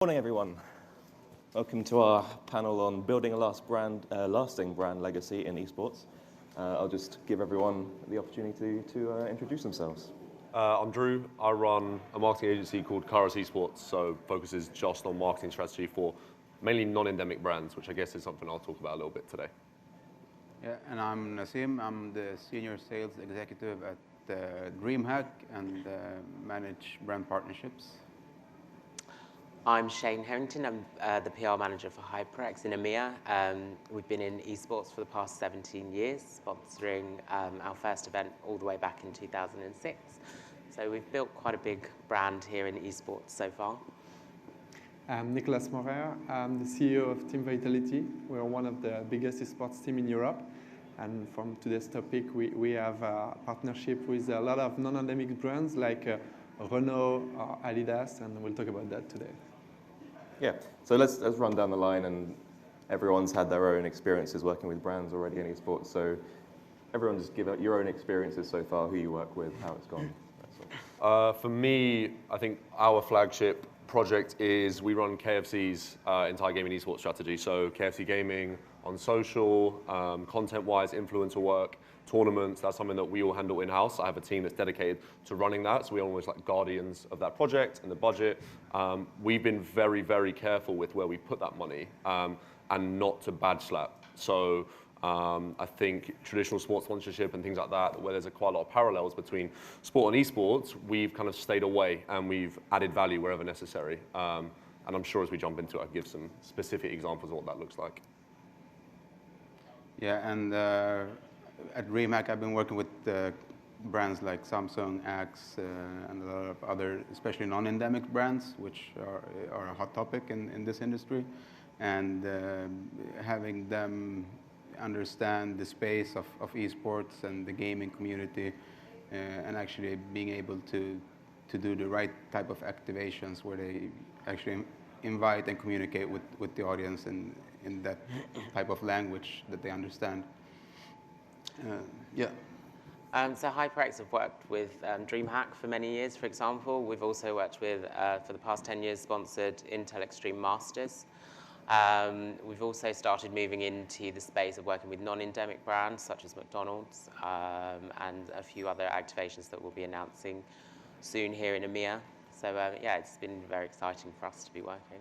Morning, everyone. Welcome to our panel on building a lasting brand legacy in esports. I'll just give everyone the opportunity to introduce themselves. I'm Drew. I run a marketing agency called Kairos Esports, so focuses just on marketing strategy for mainly non-endemic brands, which I guess is something I'll talk about a little bit today. Yeah, and I'm Nasim. I'm the senior sales executive at DreamHack and manage brand partnerships. I'm Herrington. I'm the PR manager for HyperX in EMEA. We've been in esports for the past 17 years, sponsoring our first event all the way back in 2006. So we've built quite a big brand here in esports so far. I'm Nicolas Maurer. I'm the CEO of Team Vitality. We're one of the biggest esports teams in Europe. And from today's topic, we have a partnership with a lot of non-endemic brands like Renault or Adidas, and we'll talk about that today. Yeah, so let's run down the line, and everyone's had their own experiences working with brands already in esports. So everyone just give out your own experiences so far, who you work with, how it's gone. For me, I think our flagship project is we run KFC's entire gaming esports strategy. So KFC Gaming on social, content-wise, influencer work, tournaments, that's something that we all handle in-house. I have a team that's dedicated to running that, so we're almost like guardians of that project and the budget. We've been very, very careful with where we put that money and not to badge slap. So I think traditional sports sponsorship and things like that, where there's quite a lot of parallels between sport and esports, we've kind of stayed away and we've added value wherever necessary. And I'm sure as we jump into it, I'll give some specific examples of what that looks like. Yeah, and at DreamHack, I've been working with brands like Samsung, Axe, and a lot of other, especially non-endemic brands, which are a hot topic in this industry. And having them understand the space of esports and the gaming community, and actually being able to do the right type of activations where they actually invite and communicate with the audience in that type of language that they understand. Yeah. So HyperX have worked with DreamHack for many years, for example. We've also worked with, for the past 10 years, sponsored Intel Extreme Masters. We've also started moving into the space of working with non-endemic brands such as McDonald's and a few other activations that we'll be announcing soon here in EMEA. So yeah, it's been very exciting for us to be working.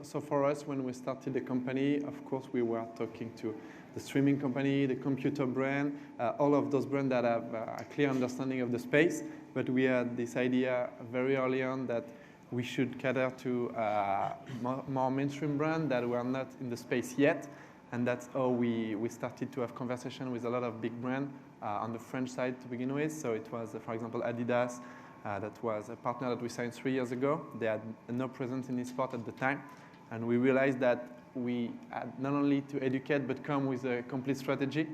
So for us, when we started the company, of course, we were talking to the streaming company, the computer brand, all of those brands that have a clear understanding of the space. But we had this idea very early on that we should cater to more mainstream brands that were not in the space yet. And that's how we started to have conversation with a lot of big brands on the French side to begin with. So it was, for example, Adidas. That was a partner that we signed 3 years ago. They had no presence in esports at the time. And we realized that we had not only to educate, but come with a complete strategy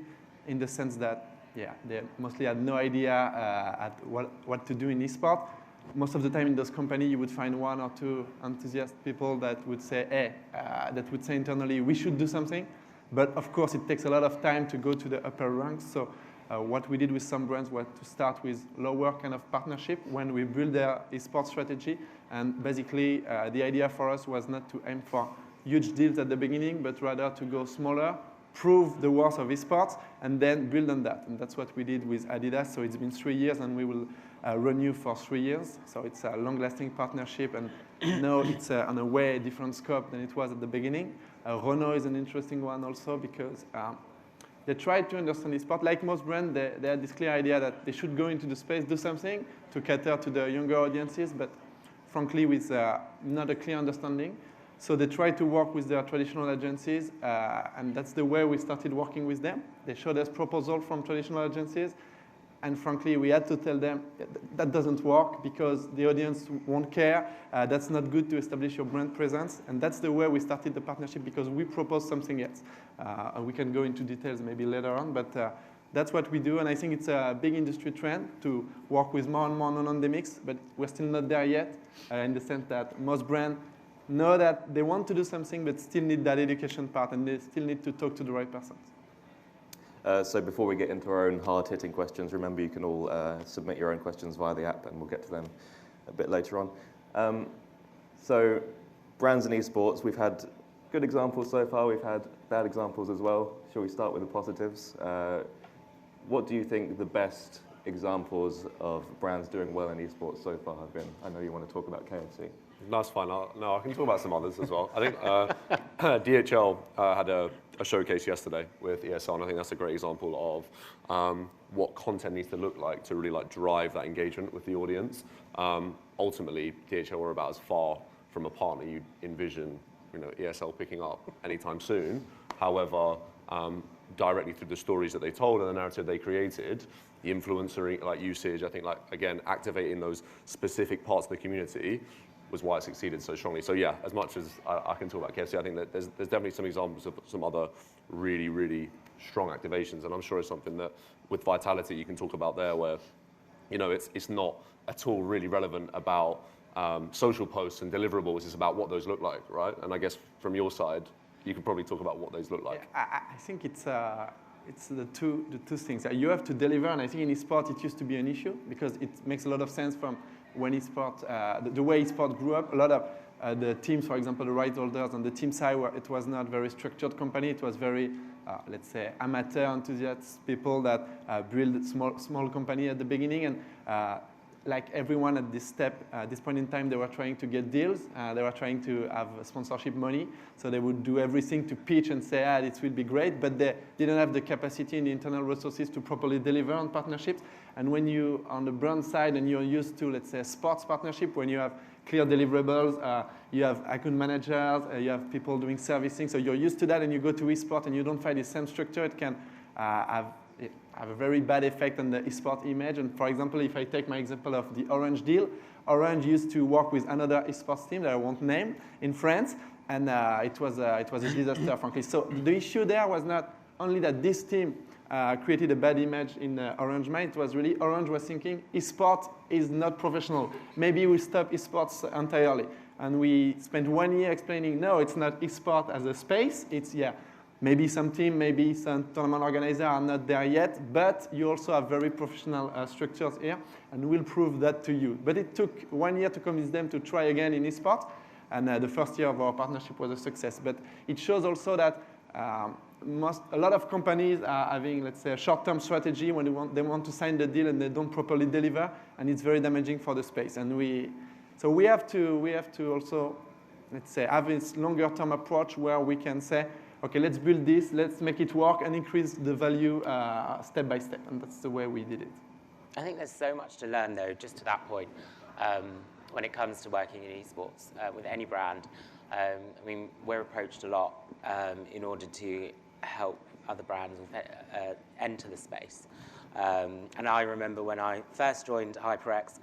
in the sense that, yeah, they mostly had no idea what to do in esports. Most of the time in those companies, you would find one or two enthusiast people that would say, hey, that would say internally, we should do something. But of course, it takes a lot of time to go to the upper ranks. So what we did with some brands was to start with lower kind of partnership when we build their esports strategy. And basically, the idea for us was not to aim for huge deals at the beginning, but rather to go smaller, prove the worth of esports, and then build on that. And that's what we did with Adidas. So it's been 3 years, and we will renew for 3 years. So it's a long-lasting partnership, and now it's on a way different scope than it was at the beginning. Renault is an interesting one also because they tried to understand esports. Like most brands, they had this clear idea that they should go into the space, do something to cater to the younger audiences, but frankly, with not a clear understanding. So they tried to work with their traditional agencies, and that's the way we started working with them. They showed us proposals from traditional agencies, and frankly, we had to tell them that doesn't work because the audience won't care. That's not good to establish your brand presence, and that's the way we started the partnership because we proposed something else. And we can go into details maybe later on, but that's what we do, and I think it's a big industry trend to work with more and more non-endemics, but we're still not there yet in the sense that most brands know that they want to do something but still need that education part, and they still need to talk to the right persons. So before we get into our own hard-hitting questions, remember you can all submit your own questions via the app, and we'll get to them a bit later on. So brands and esports, we've had good examples so far, we've had bad examples as well. Shall we start with the positives? What do you think the best examples of brands doing well in esports so far have been? I know you want to talk about KFC. That's fine. No, I can talk about some others as well. I think DHL had a showcase yesterday with ESL, and I think that's a great example of what content needs to look like to really like drive that engagement with the audience. Ultimately, DHL were about as far from a partner you'd envision, ESL picking up anytime soon. However, directly through the stories that they told and the narrative they created, the influencer like usage, I think like again activating those specific parts of the community was why it succeeded so strongly. So yeah, as much as I can talk about KFC, I think that there's definitely some examples of some other really, really strong activations, and I'm sure it's something that with Vitality you can talk about there where, it's not at all really relevant about social posts and deliverables, it's about what those look like, right? And I guess from your side, you could probably talk about what those look like. Yeah, I think it's the two things. You have to deliver, and I think in esports it used to be an issue because it makes a lot of sense from when esports, the way esports grew up. A lot of the teams, for example, the rights holders on the team side, it was not very structured company. It was very, let's say, amateur enthusiasts, people that build small company at the beginning, and like everyone at this point in time, they were trying to get deals. They were trying to have sponsorship money. So they would do everything to pitch and say, this will be great. But they didn't have the capacity and the internal resources to properly deliver on partnerships. And when you, on the brand side, and you're used to, let's say, a sports partnership, when you have clear deliverables, you have account managers, you have people doing servicing. So you're used to that, and you go to esports and you don't find the same structure. It can have a very bad effect on the esports image. And for example, if I take my example of the Orange deal, Orange used to work with another esports team that I won't name in France, and it was a disaster, frankly. So the issue there was not only that this team created a bad image in Orange mind, it was really Orange was thinking esports is not professional. Maybe we stop esports entirely. And we spent 1 year explaining, no, it's not esports as a space. It's, maybe some team, maybe some tournament organizers are not there yet, but you also have very professional structures here, and we'll prove that to you. But it took 1 year to convince them to try again in esports, and the first year of our partnership was a success. But it shows also that a lot of companies are having, let's say, a short-term strategy when they want to sign the deal and they don't properly deliver, and it's very damaging for the space. And we have to also, let's say, have this longer-term approach where we can say, okay, let's build this, let's make it work and increase the value step by step. And that's the way we did it. I think there's so much to learn, though, just to that point, when it comes to working in esports with any brand. I mean, we're approached a lot in order to help other brands enter the space. And I remember when I first joined HyperX,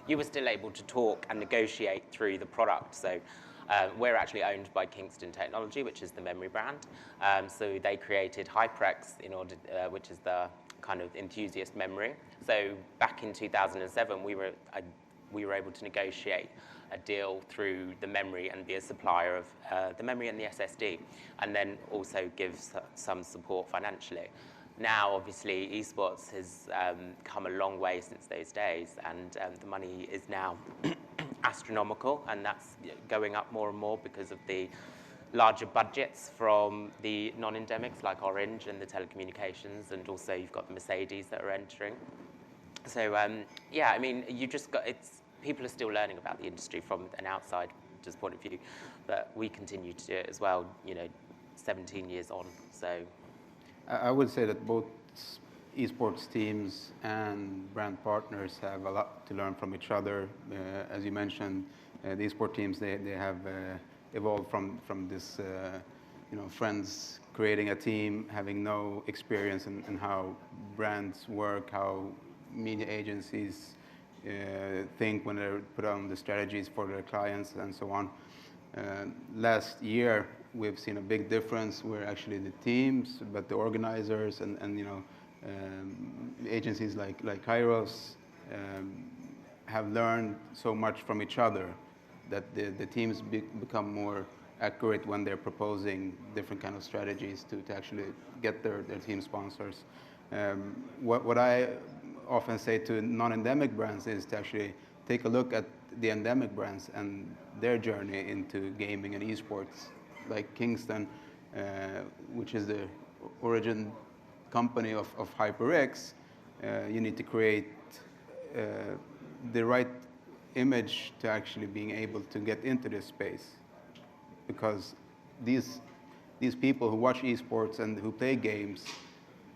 you were still able to talk and negotiate through the product. So we're actually owned by Kingston Technology, which is the memory brand. So they created HyperX in order, which is the kind of enthusiast memory. So back in 2007, we were able to negotiate a deal through the memory and be a supplier of the memory and the SSD, and then also give some support financially. Now, obviously, esports has come a long way since those days, and the money is now astronomical, and that's going up more and more because of the larger budgets from the non-endemics like Orange and the telecommunications, and also you've got the Mercedes that are entering. So yeah, I mean, people are still learning about the industry from an outsider's point of view, but we continue to do it as well, 17 years on. So I would say that both esports teams and brand partners have a lot to learn from each other. As you mentioned, the esports teams, they have evolved from this, friends creating a team, having no experience in how brands work, how media agencies think when they put on the strategies for their clients and so on. Last year, we've seen a big difference where actually the teams, but the organizers and agencies like Kairos have learned so much from each other that the teams become more accurate when they're proposing different kind of strategies to actually get their team sponsors. What I often say to non-endemic brands is to actually take a look at the endemic brands and their journey into gaming and esports, like Kingston, which is the origin company of HyperX, you need to create the right image to actually being able to get into this space, because these people who watch esports and who play games,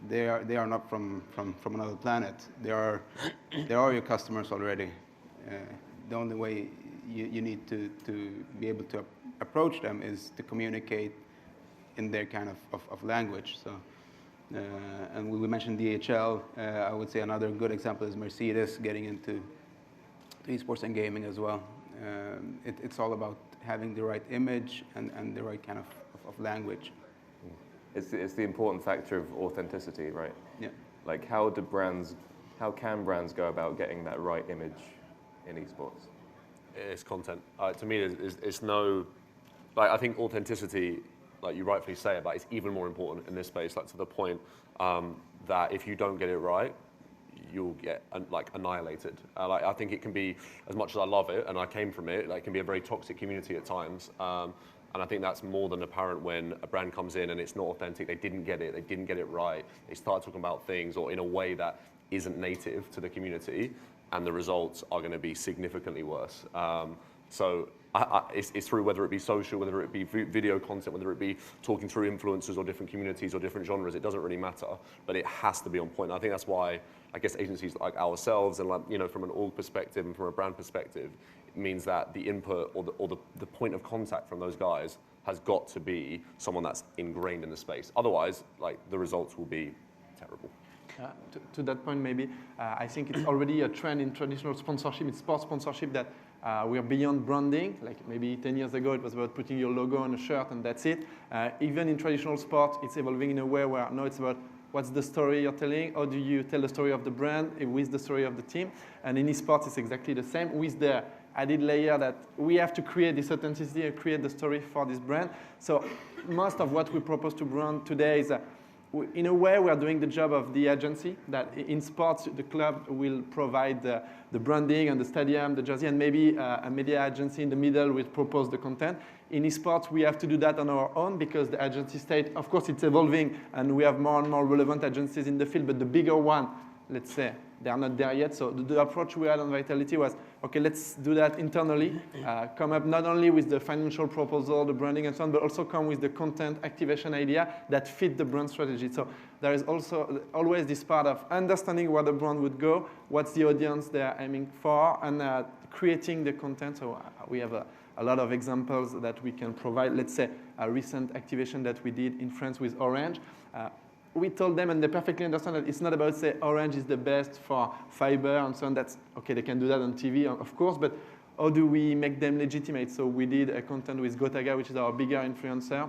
they are not from another planet. They are your customers already. The only way you need to be able to approach them is to communicate in their kind of language. So, and we mentioned DHL. I would say another good example is Mercedes getting into esports and gaming as well. It's all about having the right image and the right kind of language. It's the important factor of authenticity, right? Yeah. Like how can brands go about getting that right image in esports? It's content. To me, it's no, like I think authenticity, like you rightfully say it, but it's even more important in this space, like to the point that if you don't get it right, you'll get like annihilated. Like I think it can be, as much as I love it and I came from it, like it can be a very toxic community at times. And I think that's more than apparent when a brand comes in and it's not authentic. They didn't get it right. They start talking about things or in a way that isn't native to the community, and the results are going to be significantly worse. So it's through, whether it be social, whether it be video content, whether it be talking through influencers or different communities or different genres, it doesn't really matter, but it has to be on point. I think that's why I guess agencies like ourselves and like, you know, from an org perspective and from a brand perspective, it means that the input or the point of contact from those guys has got to be someone that's ingrained in the space. Otherwise, like the results will be terrible. To that point, maybe, I think it's already a trend in traditional sponsorship, in sports sponsorship, that we are beyond branding. Like maybe 10 years ago, it was about putting your logo on a shirt and that's it. Even in traditional sport, it's evolving in a way where now it's about what's the story you're telling, how do you tell the story of the brand with the story of the team. And in esports, it's exactly the same, with the added layer that we have to create this authenticity and create the story for this brand. So most of what we propose to brand today is in a way, we are doing the job of the agency, that in sports, the club will provide the branding and the stadium, the jersey, and maybe a media agency in the middle will propose the content. In esports, we have to do that on our own because the agency state, of course, it's evolving, and we have more and more relevant agencies in the field, but the bigger one, let's say, they are not there yet. So the approach we had on Vitality was, okay, let's do that internally, come up not only with the financial proposal, the branding and so on, but also come with the content activation idea that fit the brand strategy. So there is also always this part of understanding where the brand would go, what's the audience they are aiming for, and creating the content. So we have a lot of examples that we can provide. Let's say a recent activation that we did in France with Orange. We told them, and they perfectly understand that it's not about, say, Orange is the best for fiber and so on. That's, okay, they can do that on TV, of course, but how do we make them legitimate? So we did a content with Gotaga, which is our bigger influencer,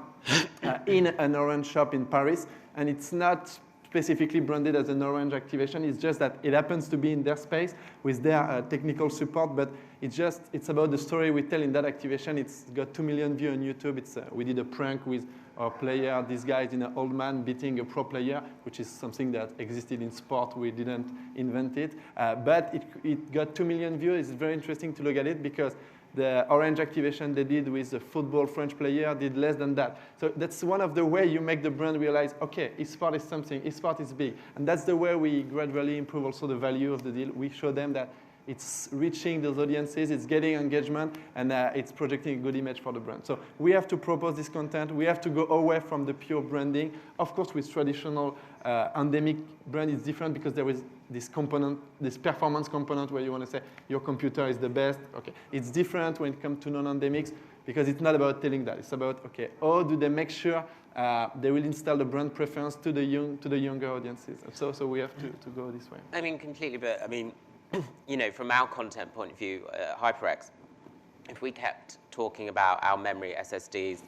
in an Orange shop in Paris, and it's not specifically branded as an Orange activation. It's just that it happens to be in their space with their technical support, but it's about the story we tell in that activation. It's got 2 million views on YouTube. We did a prank with our player. This guy is in an old man beating a pro player, which is something that existed in sport. We didn't invent it. But it got 2 million views. It's very interesting to look at it because the Orange activation they did with the football French player did less than that. So that's one of the ways you make the brand realize, okay, eSport is something, eSport is big. And that's the way we gradually improve also the value of the deal. We show them that it's reaching those audiences, it's getting engagement, and it's projecting a good image for the brand. So we have to propose this content. We have to go away from the pure branding. Of course, with traditional endemic brand, it's different because there is this component, this performance component where you want to say your computer is the best. Okay, it's different when it comes to non-endemics because it's not about telling that. It's about, okay, how do they make sure they will install the brand preference to the younger audiences. So we have to go this way. I mean, completely, but I mean, you know, from our content point of view, HyperX, if we kept talking about our memory SSDs,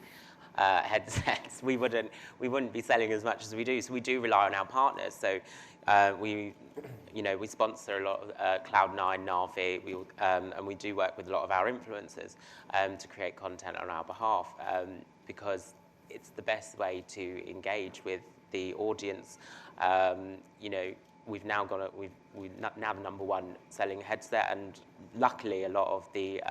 headsets, we wouldn't be selling as much as we do. So we do rely on our partners. So we sponsor a lot of Cloud9, Navi, and we do work with a lot of our influencers to create content on our behalf because it's the best way to engage with the audience. You know, we've now got we're now the #1 selling headset, and luckily a lot of the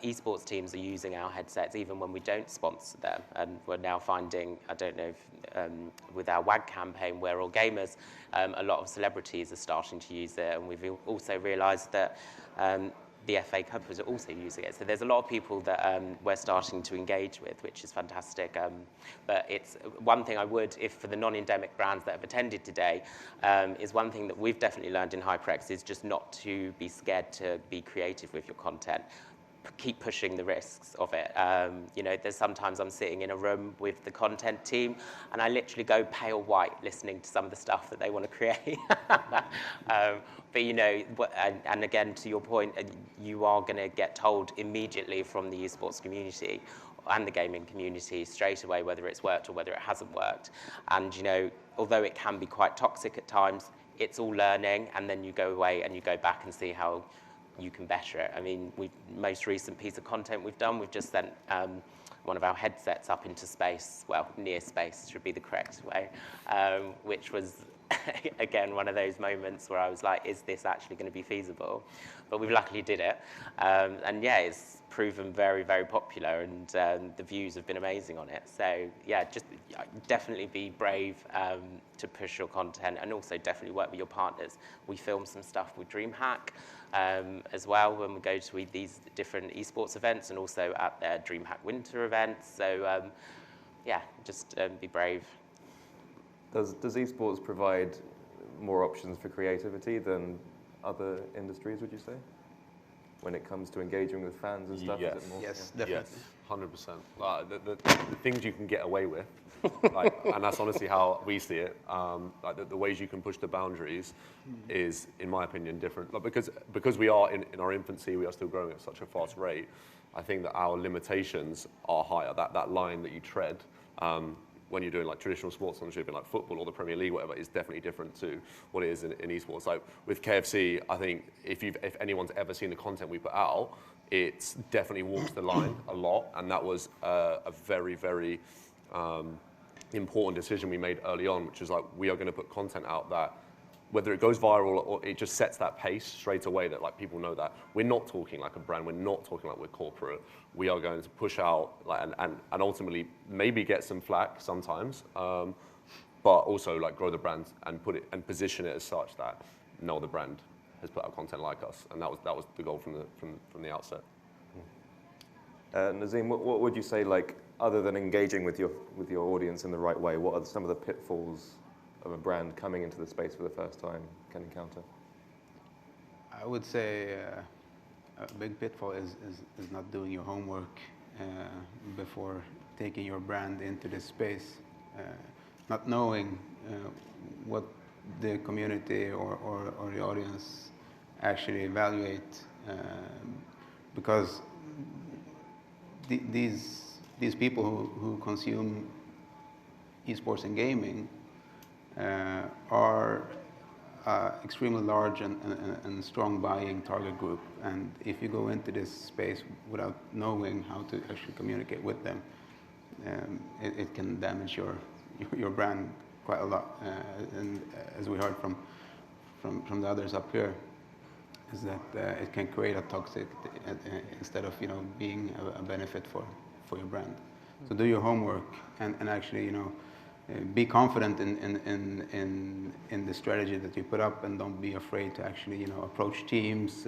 esports teams are using our headsets even when we don't sponsor them, and we're now finding, I don't know if, with our WAG campaign, We're All Gamers, a lot of celebrities are starting to use it, and we've also realised that the FA Cup is also using it. So there's a lot of people that we're starting to engage with, which is fantastic. But it's one thing I would, if for the non-endemic brands that have attended today, is one thing that we've definitely learned in HyperX is just not to be scared to be creative with your content. Keep pushing the risks of it. You know, there's sometimes I'm sitting in a room with the content team and I literally go pale white listening to some of the stuff that they want to create. But you know, and again, to your point, you are going to get told immediately from the esports community and the gaming community straight away whether it's worked or whether it hasn't worked. And you know, although it can be quite toxic at times, it's all learning, and then you go away and you go back and see how you can better it. I mean, most recent piece of content we've done, we've just sent one of our headsets up into space, well, near space should be the correct way, which was, again, one of those moments where I was like, is this actually going to be feasible? But we've luckily did it. And yeah, it's proven very, very popular, and the views have been amazing on it. So yeah, just definitely be brave to push your content, and also definitely work with your partners. We film some stuff with DreamHack as well when we go to these different esports events, and also at their DreamHack winter events. So yeah, just be brave. Does esports provide more options for creativity than other industries, would you say? When it comes to engaging with fans and stuff? Yes, is it more, yes, yeah. definitely. Yes, 100%. The things you can get away with, like, and that's honestly how we see it. Like the ways you can push the boundaries is, in my opinion, different. Like because we are in our infancy, we are still growing at such a fast rate. I think that our limitations are higher. That line that you tread when you're doing like traditional sports sponsorship in like football or the Premier League, whatever, is definitely different to what it is in esports. Like with KFC, I think if anyone's ever seen the content we put out, it's definitely walks the line a lot, and that was a very, very important decision we made early on, which is like, we are going to put content out that, whether it goes viral or it just sets that pace straight away, that like people know that we're not talking like a brand, we're not talking like we're corporate. We are going to push out like, and ultimately maybe get some flack sometimes, but also like grow the brand and put it and position it as such that no other brand has put out content like us, and that was the goal from the outset. Nasim, what would you say, like, other than engaging with your audience in the right way, what are some of the pitfalls of a brand coming into the space for the first time can encounter? I would say a big pitfall is not doing your homework before taking your brand into this space, not knowing what the community or the audience actually evaluate, because these people who consume esports and gaming are extremely large and strong buying target group, and if you go into this space without knowing how to actually communicate with them, it can damage your brand quite a lot. And as we heard from the others up here, is that it can create a toxic instead of being a benefit for your brand. So do your homework and actually be confident in the strategy that you put up, and don't be afraid to actually approach teams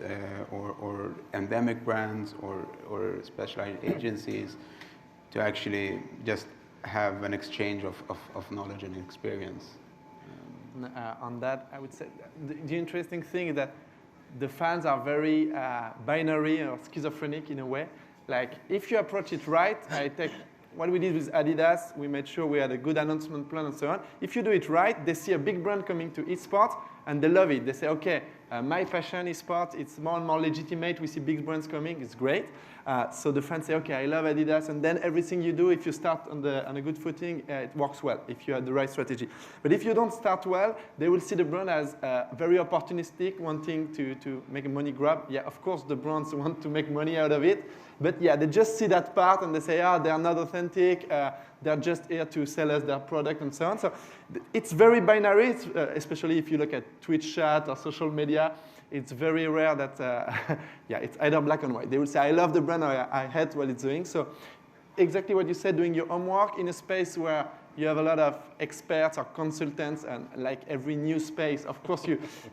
or endemic brands or specialized agencies to actually just have an exchange of knowledge and experience. On that, I would say the interesting thing is that the fans are very binary or schizophrenic in a way. Like, if you approach it right, I take what we did with Adidas, we made sure we had a good announcement plan and so on. If you do it right, they see a big brand coming to esports and they love it. They say, okay, My passion is sport. It's more and more legitimate. We see big brands coming. It's great. So the fans say, okay, I love Adidas, and then everything you do, if you start on a good footing, it works well if you have the right strategy. But if you don't start well, they will see the brand as very opportunistic, wanting to make a money grab. Yeah, of course, the brands want to make money out of it. But yeah, they just see that part and they say, they are not authentic. They're just here to sell us their product and so on. So it's very binary, especially if you look at Twitch chat or social media. It's very rare that, it's either black and white. They will say, I love the brand, or I hate what it's doing. So exactly what you said, doing your homework in a space where you have a lot of experts or consultants, and like every new space, of course,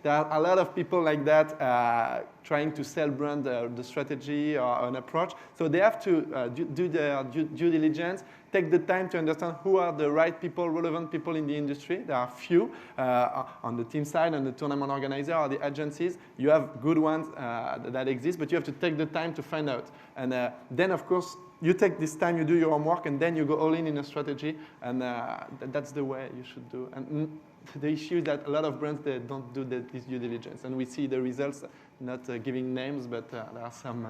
there are a lot of people like that trying to sell brand the strategy or an approach. So they have to do their due diligence, take the time to understand who are the right people, relevant people in the industry. There are few on the team side and the tournament organizer or the agencies. You have good ones that exist, but you have to take the time to find out. And then, of course, you take this time, you do your homework, and then you go all in a strategy, and that's the way you should do. And the issue is that a lot of brands, they don't do this due diligence, and we see the results, not giving names, but there are some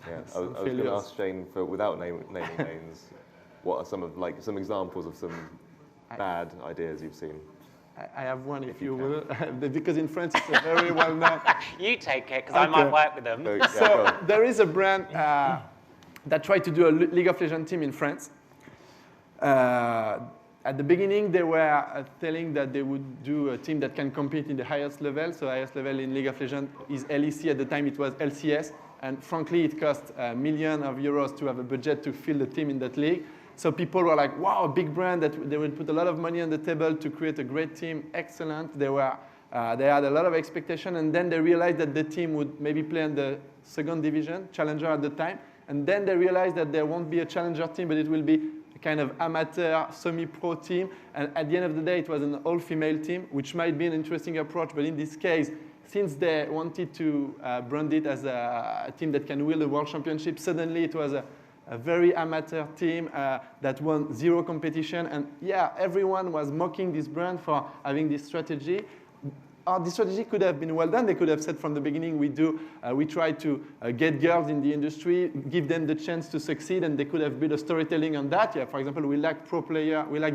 I was going to ask Shane, without naming names, what are some examples of some bad ideas you've seen? I have one, if you will, because in France it's a very well known. You take it, because I might work with them. So there is a brand that tried to do a League of Legends team in France. At the beginning, they were telling that they would do a team that can compete in the highest level. So highest level in League of Legends is LEC. At the time, it was LCS. And frankly, it cost €1 million to have a budget to fill the team in that league. So people were like, wow, a big brand that they will put a lot of money on the table to create a great team. Excellent. They had a lot of expectation. And then they realized that the team would maybe play in the second division, challenger at the time. And then they realized that there won't be a challenger team, but it will be a kind of amateur, semi-pro team. And at the end of the day, it was an all-female team, which might be an interesting approach. But in this case, since they wanted to brand it as a team that can win the World Championship, suddenly it was a very amateur team that won 0 competition. And yeah, everyone was mocking this brand for having this strategy. This strategy could have been well done. They could have said from the beginning, we try to get girls in the industry, give them the chance to succeed, and they could have built a storytelling on that. Yeah, for example, we like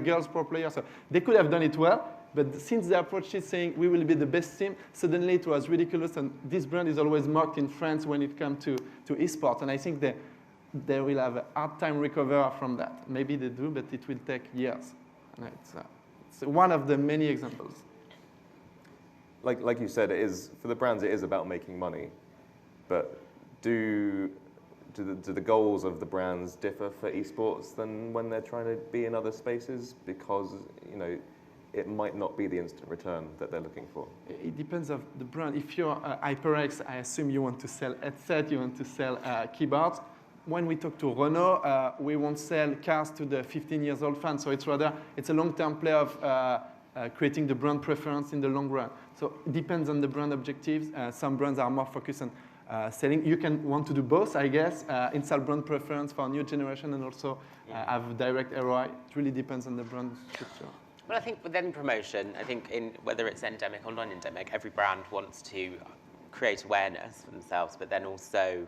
girls pro players, so they could have done it well. But since the approach is saying we will be the best team, suddenly it was ridiculous. And this brand is always mocked in France when it comes to esports. And I think they will have a hard time recover from that. Maybe they do, but it will take years. And it's one of the many examples. Like you said, for the brands, it is about making money. But do the goals of the brands differ for esports than when they're trying to be in other spaces? Because it might not be the instant return that they're looking for. It depends on the brand. If you're HyperX, I assume you want to sell headset, you want to sell keyboards. When we talk to Renault, we won't sell cars to the 15-year-old fan. So it's a long-term play of creating the brand preference in the long run. So it depends on the brand objectives. Some brands are more focused on selling. You can want to do both, I guess. Install brand preference for a new generation and also have direct ROI. It really depends on the brand structure. Well, I think within promotion, whether it's endemic or non-endemic, every brand wants to create awareness for themselves, but then also,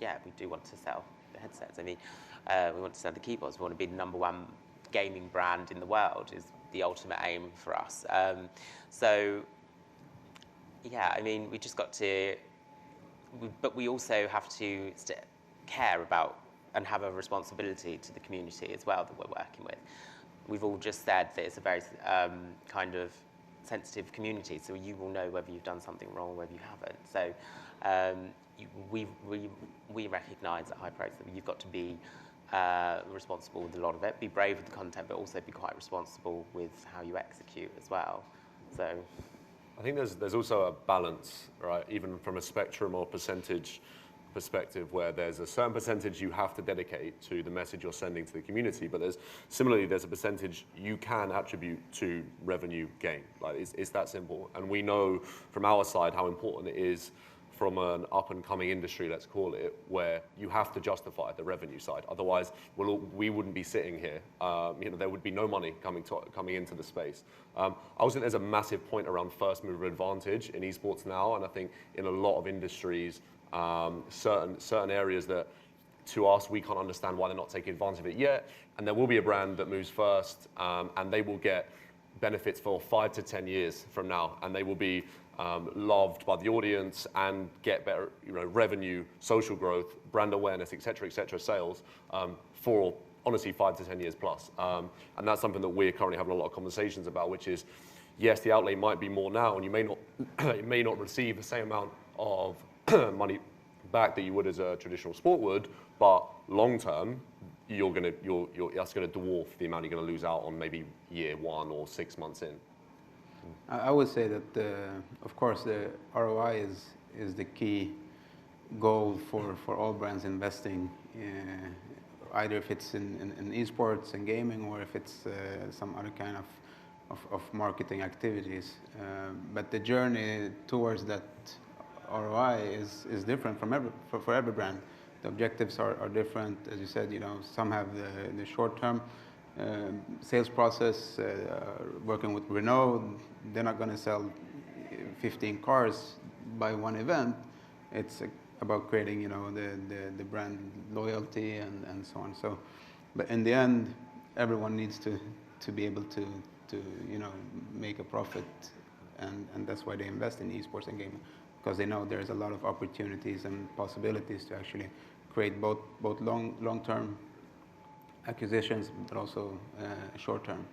we do want to sell the headsets. We want to sell the keyboards. We want to be the #1 gaming brand in the world is the ultimate aim for us. We just got to, but we also have to care about and have a responsibility to the community as well that we're working with. We've all just said that it's a very kind of sensitive community, so you will know whether you've done something wrong or whether you haven't. So we recognise at HyperX that you've got to be responsible with a lot of it, be brave with the content, but also be quite responsible with how you execute as well. So I think there's also a balance, right? Even from a spectrum or percentage perspective, where there's a certain percentage you have to dedicate to the message you're sending to the community, but there's a percentage you can attribute to revenue gain. Like it's that simple. And we know from our side how important it is from an up-and-coming industry, let's call it, where you have to justify the revenue side. Otherwise, we wouldn't be sitting here. There would be no money coming into the space. I also think there's a massive point around first-mover advantage in esports now, and I think in a lot of industries, certain areas that, to us, we can't understand why they're not taking advantage of it yet. And there will be a brand that moves first, and they will get benefits for 5 to 10 years from now, and they will be loved by the audience and get better, revenue, social growth, brand awareness, et cetera, sales for honestly 5 to 10 years plus. And that's something that we're currently having a lot of conversations about, which is, yes, the outlay might be more now, and you may not receive the same amount of money back that you would as a traditional sport would, but long term, that's going to dwarf the amount you're going to lose out on maybe year 1 or 6 months in. I would say that, of course, the ROI is the key goal for all brands investing, either if it's in esports and gaming, or if it's some other kind of marketing activities. But the journey towards that ROI is different for every brand. The objectives are different. As you said, some have the short-term sales process. Working with Renault, they're not going to sell 15 cars by one event. It's about creating, the brand loyalty and so on. So, but in the end, everyone needs to be able to make a profit, and that's why they invest in esports and gaming, because they know there's a lot of opportunities and possibilities to actually create both long-term acquisitions, but also short-term.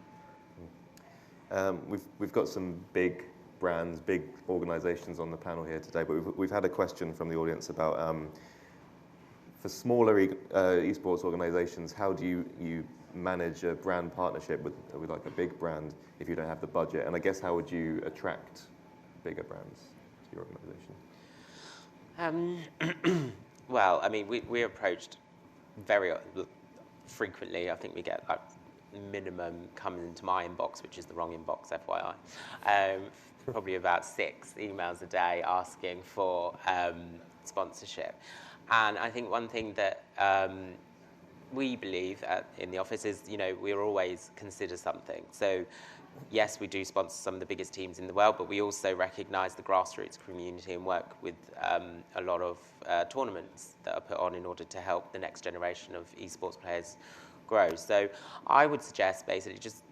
We've got some big brands, big organizations on the panel here today, but we've had a question from the audience about, for smaller esports organizations, how do you manage a brand partnership with like a big brand if you don't have the budget? And I guess, how would you attract bigger brands to your organization? Well, I mean, we're approached very frequently. I think we get like minimum coming into my inbox, which is the wrong inbox, FYI. Probably about 6 emails a day asking for sponsorship. And I think one thing that we believe in the office is, we'll always consider something. So yes, we do sponsor some of the biggest teams in the world, but we also recognize the grassroots community and work with a lot of tournaments that are put on in order to help the next generation of esports players grow. So I would suggest basically just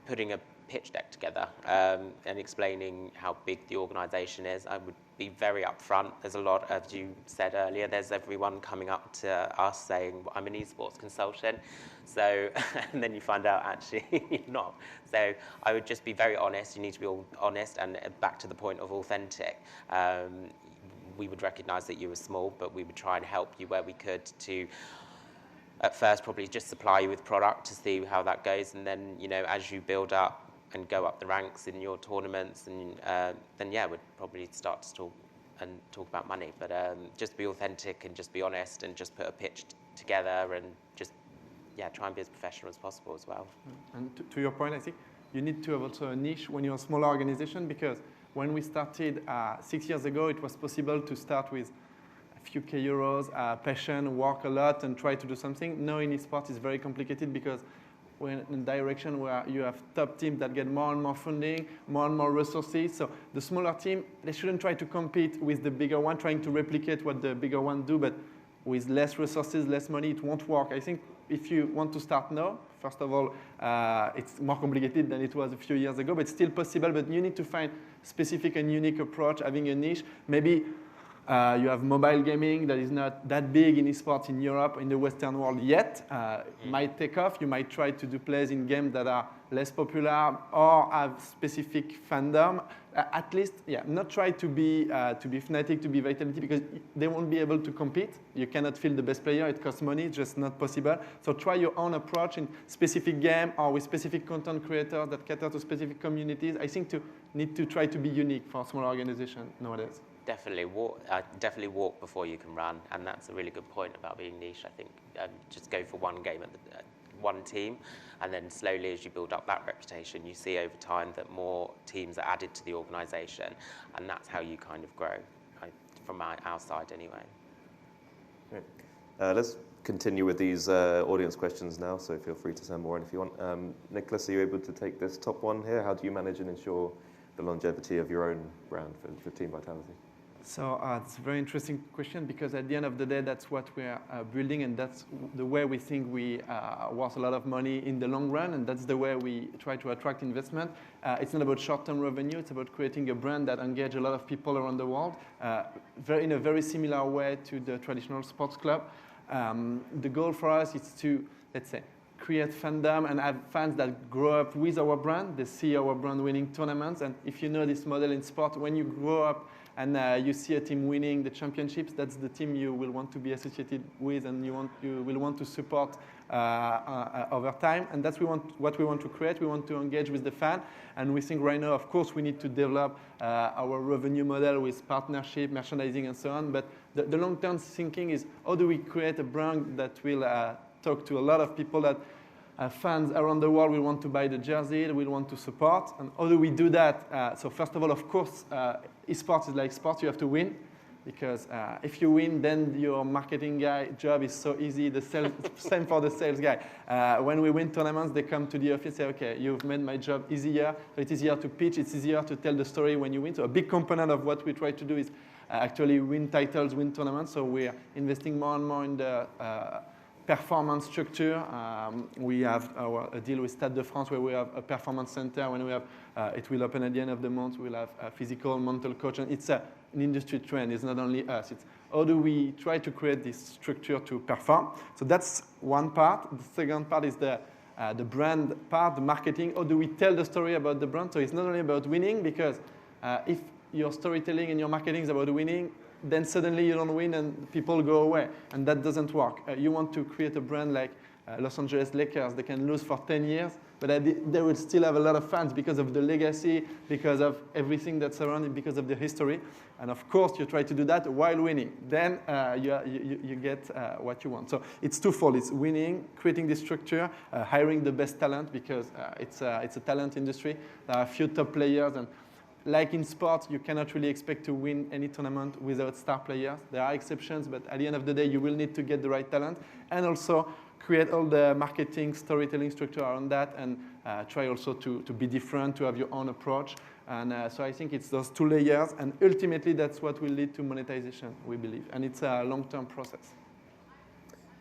putting a pitch deck together and explaining how big the organization is. I would be very upfront. There's a lot, as you said earlier, there's everyone coming up to us saying, I'm an esports consultant. So, and then you find out actually you're not. So I would just be very honest. You need to be honest, and back to the point of authentic. We would recognize that you were small, but we would try and help you where we could to, at first, probably just supply you with product to see how that goes. And then, as you build up and go up the ranks in your tournaments, and then yeah, we'd probably start to talk about money. But just be authentic and just be honest, and just put a pitch together, and just try and be as professional as possible as well. And to your point, I think you need to have also a niche when you're a smaller organization, because when we started 6 years ago, it was possible to start with a few €, passion, work a lot, and try to do something. Now in esports, it's very complicated, because we're in a direction where you have top teams that get more and more funding, more and more resources. So the smaller team, they shouldn't try to compete with the bigger one, trying to replicate what the bigger one do, but with less resources, less money, it won't work. I think if you want to start now, first of all, it's more complicated than it was a few years ago, but it's still possible. But you need to find specific and unique approach, having a niche. Maybe you have mobile gaming that is not that big in esports in Europe, in the Western world yet. It might take off. You might try to do plays in games that are less popular or have specific fandom. At least, not try to be Fnatic, to be Vitality, because they won't be able to compete. You cannot field the best player. It costs money. It's just not possible. So try your own approach in specific game or with specific content creators that cater to specific communities. I think need to try to be unique for a small organization nowadays. Definitely walk before you can run, and that's a really good point about being niche. I think just go for one game at one team, and then slowly, as you build up that reputation, you see over time that more teams are added to the organisation, and that's how you kind of grow. from our side anyway. Great. Let's continue with these audience questions now, so feel free to send more in if you want. Nicolas, are you able to take this top one here? How do you manage and ensure the longevity of your own brand for Team Vitality? So it's a very interesting question, because at the end of the day, that's what we are building, and that's the way we think we worth a lot of money in the long run, and that's the way we try to attract investment. It's not about short-term revenue, it's about creating a brand that engages a lot of people around the world, in a very similar way to the traditional sports club. The goal for us is to, let's say, create fandom and have fans that grow up with our brand. They see our brand winning tournaments, and if you know this model in sport, when you grow up and you see a team winning the championships, that's the team you will want to be associated with, and you will want to support over time. And that's what we want to create. We want to engage with the fan. And we think right now, of course, we need to develop our revenue model with partnership, merchandising, and so on. But the long-term thinking is, how do we create a brand that will talk to a lot of people, that fans around the world will want to buy the jersey, will want to support. And how do we do that? So first of all, of course, esports is like sports. You have to win, because if you win, then your marketing guy job is so easy. The same for the sales guy. When we win tournaments, they come to the office and say, okay, you've made my job easier. So it's easier to pitch. It's easier to tell the story when you win. So a big component of what we try to do is actually win titles, win tournaments. So we're investing more and more in the performance structure. We have a deal with Stade de France, where we have a performance center. When we have, it will open at the end of the month. We'll have a physical, mental coach, and it's an industry trend. It's not only us. It's how do we try to create this structure to perform. So that's one part. The second part is the brand part, the marketing. How do we tell the story about the brand? So it's not only about winning, because if your storytelling and your marketing is about winning, then suddenly you don't win and people go away, and that doesn't work. You want to create a brand like Los Angeles Lakers. They can lose for 10 years, but they will still have a lot of fans because of the legacy, because of everything that's surrounded, because of the history. And of course, you try to do that while winning. Then you get what you want. So it's twofold. It's winning, creating this structure, hiring the best talent, because it's a talent industry. There are a few top players, and like in sports, you cannot really expect to win any tournament without star players. There are exceptions, but at the end of the day, you will need to get the right talent, and also create all the marketing, storytelling structure around that, and try also to be different, to have your own approach. And so I think it's those two layers, and ultimately that's what will lead to monetization, we believe. And it's a long-term process.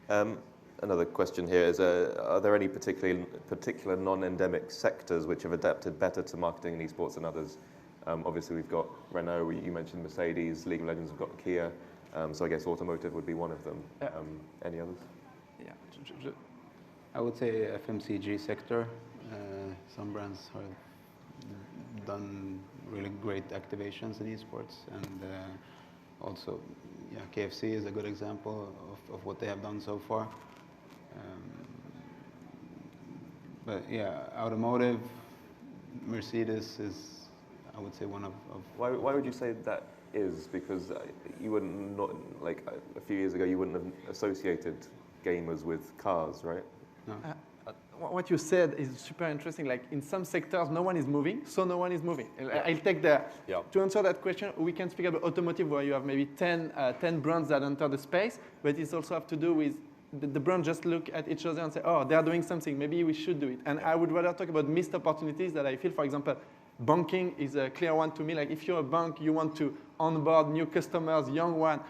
Another question here is, are there any particular non-endemic sectors which have adapted better to marketing in esports than others? Obviously, we've got Renault, you mentioned Mercedes, League of Legends have got Kia, so I guess automotive would be one of them. Any others? Yeah. I would say FMCG sector. Some brands have done really great activations in esports, and also, yeah, KFC is a good example of what they have done so far. But yeah, automotive, Mercedes is, I would say, one of Why would you say that is? Because you wouldn't, not like a few years ago, you wouldn't have associated gamers with cars, right? No. What you said is super interesting. Like in some sectors, no one is moving, so no one is moving. I'll take the, to answer that question, we can speak about automotive, where you have maybe 10 brands that enter the space, but it also have to do with the brand just look at each other and say, oh, they're doing something, maybe we should do it. And I would rather talk about missed opportunities that I feel, for example, banking is a clear one to me. Like if you're a bank, you want to onboard new customers, young one,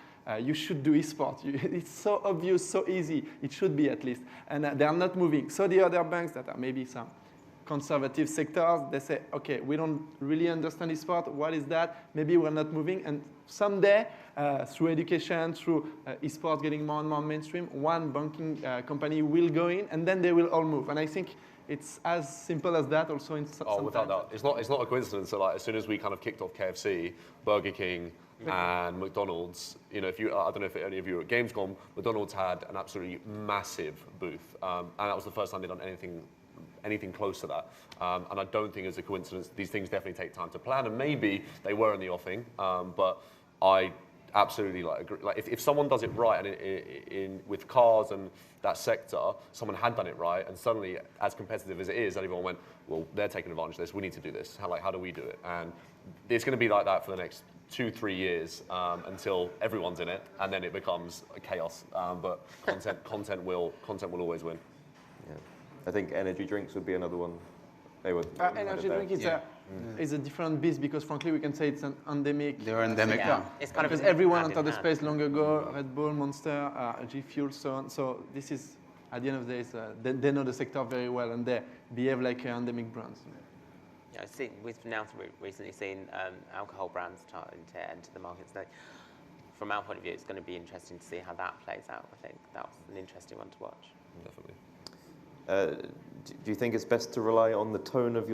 you should do esports. It's so obvious, so easy. It should be at least. And they are not moving. So the other banks that are maybe some conservative sectors, they say, okay, we don't really understand esports. What is that? Maybe we're not moving. And someday, through education, through esports getting more and more mainstream, one banking company will go in, and then they will all move. And I think it's as simple as that also in some without doubt. It's not a coincidence that like, as soon as we kind of kicked off KFC, Burger King, and McDonald's, you know, I don't know if any of you were at Gamescom, McDonald's had an absolutely massive booth, and that was the first time they'd done anything close to that. And I don't think it's a coincidence. These things definitely take time to plan, and maybe they were in the offing, but I absolutely agree. Like if someone does it right, and with cars and that sector, someone had done it right, and suddenly, as competitive as it is, everyone went, well, they're taking advantage of this. We need to do this. How do we do it? And it's going to be like that for the next 2-3 years until everyone's in it, and then it becomes a chaos. But content will always win. Yeah. I think energy drinks would be another one. They would. Energy drink is a different beast because frankly we can say it's an endemic. They're endemic now. It's kind Because of everyone hand in entered the hand. space long ago, Red Bull, Monster, G Fuel, so on. So this is, at the end of the day, they know the sector very well and they behave like endemic brands. Yeah, we've now recently seen alcohol brands starting to enter the market. So from our point of view, it's going to be interesting to see how that plays out. I think that's an interesting one to watch. Definitely. Do you think it's best to rely on the tone of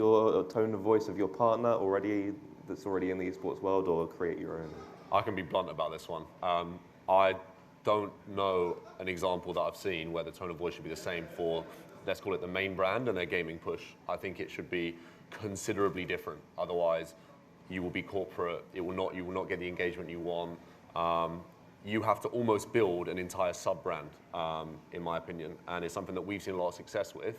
voice of your partner that's already in the esports world, or create your own? I can be blunt about this one. I don't know an example that I've seen where the tone of voice should be the same for, let's call it the main brand and their gaming push. I think it should be considerably different. Otherwise, you will be corporate. You will not get the engagement you want. You have to almost build an entire sub-brand, in my opinion, and it's something that we've seen a lot of success with.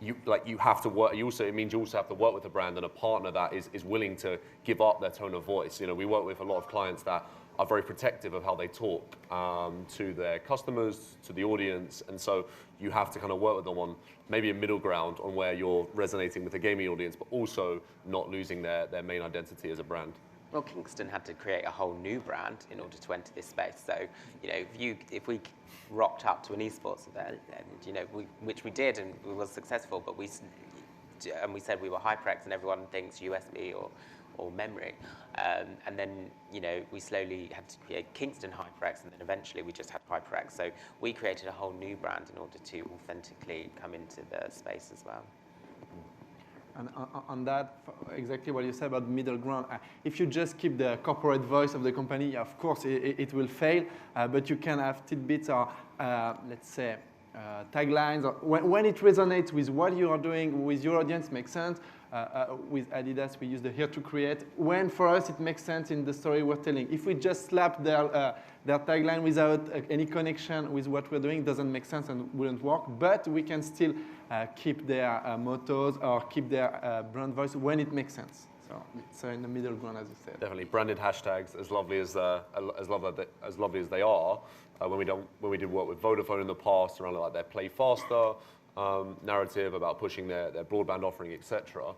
You have to work. It means you also have to work with a brand and a partner that is willing to give up their tone of voice. You know, we work with a lot of clients that are very protective of how they talk to their customers, to the audience, and so you have to kind of work with them on maybe a middle ground on where you're resonating with the gaming audience, but also not losing their main identity as a brand. Well, Kingston had to create a whole new brand in order to enter this space. So, you know, if we rocked up to an esports event, and you know, which we did, and we were successful, but we said we were HyperX, and everyone thinks USB or memory, and then you know we slowly had to create Kingston HyperX, and then eventually we just had HyperX. So we created a whole new brand in order to authentically come into the space as well. And on that, exactly what you said about middle ground, if you just keep the corporate voice of the company, of course it will fail, but you can have tidbits or, let's say, taglines. Or when it resonates with what you are doing with your audience, makes sense. With Adidas, we use the here to create. When for us it makes sense in the story we're telling. If we just slap their tagline without any connection with what we're doing, it doesn't make sense and wouldn't work. But we can still keep their mottos or keep their brand voice when it makes sense. So it's in the middle ground, as you said. Definitely branded hashtags, as lovely as they are. When we did work with Vodafone in the past around like their play faster narrative about pushing their broadband offering, etc.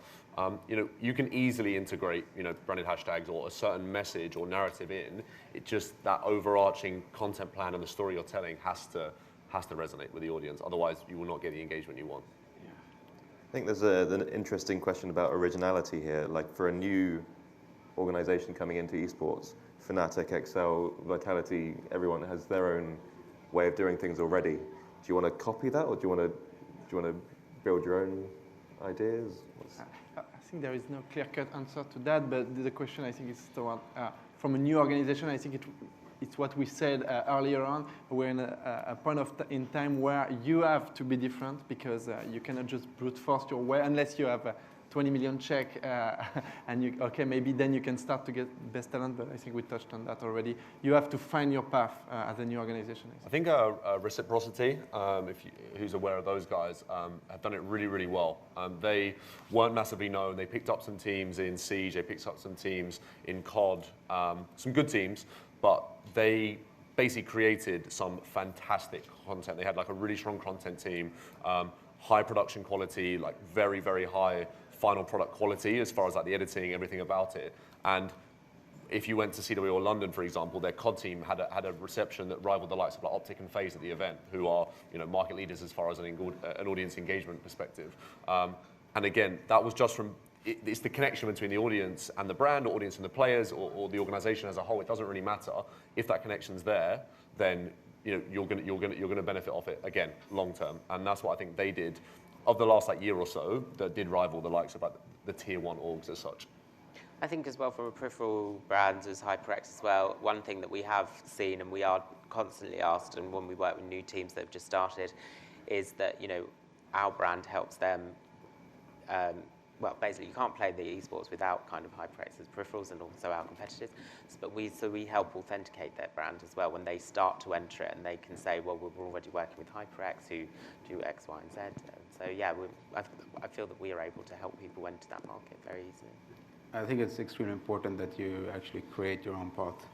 You know, you can easily integrate branded hashtags or a certain message or narrative in. It just that overarching content plan and the story you're telling has to resonate with the audience. Otherwise, you will not get the engagement you want. Yeah. I think there's an interesting question about originality here. Like for a new organization coming into esports, Fnatic, Excel, Vitality, everyone has their own way of doing things already. Do you want to copy that, or do you want to build your own ideas? I think there is no clear-cut answer to that, but the question I think is toward, from a new organization, I think it's what we said earlier on. We're in a point in time where you have to be different because you cannot just brute force your way unless you have a 20 million check and maybe then you can start to get best talent, but I think we touched on that already. You have to find your path as a new organization. I think Reciprocity, who's aware of those guys, have done it really, really well. They weren't massively known. They picked up some teams in Siege. They picked up some teams in COD, some good teams, but they basically created some fantastic content. They had like a really strong content team, high production quality, like very, very high final product quality as far as like the editing, everything about it. And if you went to CW or London, for example, their COD team had a reception that rivaled the likes of like Optic and FaZe at the event, who are market leaders as far as an audience engagement perspective. And again, that was just from it's the connection between the audience and the brand, or audience and the players, or the organization as a whole. It doesn't really matter. If that connection's there, then you're gonna benefit off it again long term. And that's what I think they did of the last year or so that did rival the likes of like the tier 1 orgs as such. I think as well from a peripheral brand as HyperX as well, one thing that we have seen and we are constantly asked, and when we work with new teams that have just started, is that our brand helps them. Well, basically, you can't play the esports without kind of HyperX's peripherals and also our competitors. But we help authenticate their brand as well when they start to enter it, and they can say, well, we're already working with HyperX who do X, Y, and Z. And so yeah, I feel that we are able to help people enter that market very easily. I think it's extremely important that you actually create your own path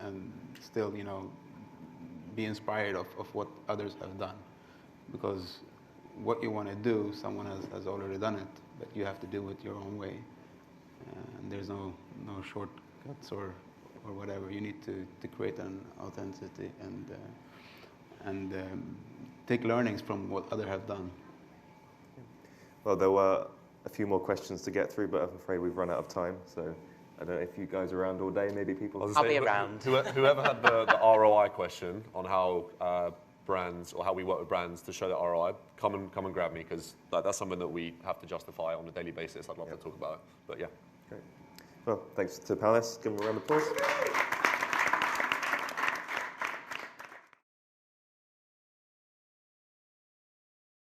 and still, be inspired of what others have done. Because what you want to do, someone has already done it, but you have to do it your own way. And there's no shortcuts or whatever. You need to create an authenticity and take learnings from what others have done. Well, there were a few more questions to get through, but I'm afraid we've run out of time. So I don't know if you guys are around all day, maybe people... I'll be around. Whoever had the ROI question on how brands, or how we work with brands to show that ROI, come and grab me, because that's something that we have to justify on a daily basis. I'd love to talk about it, but yeah. Great. Well, thanks to the panelists. Give them a round of applause.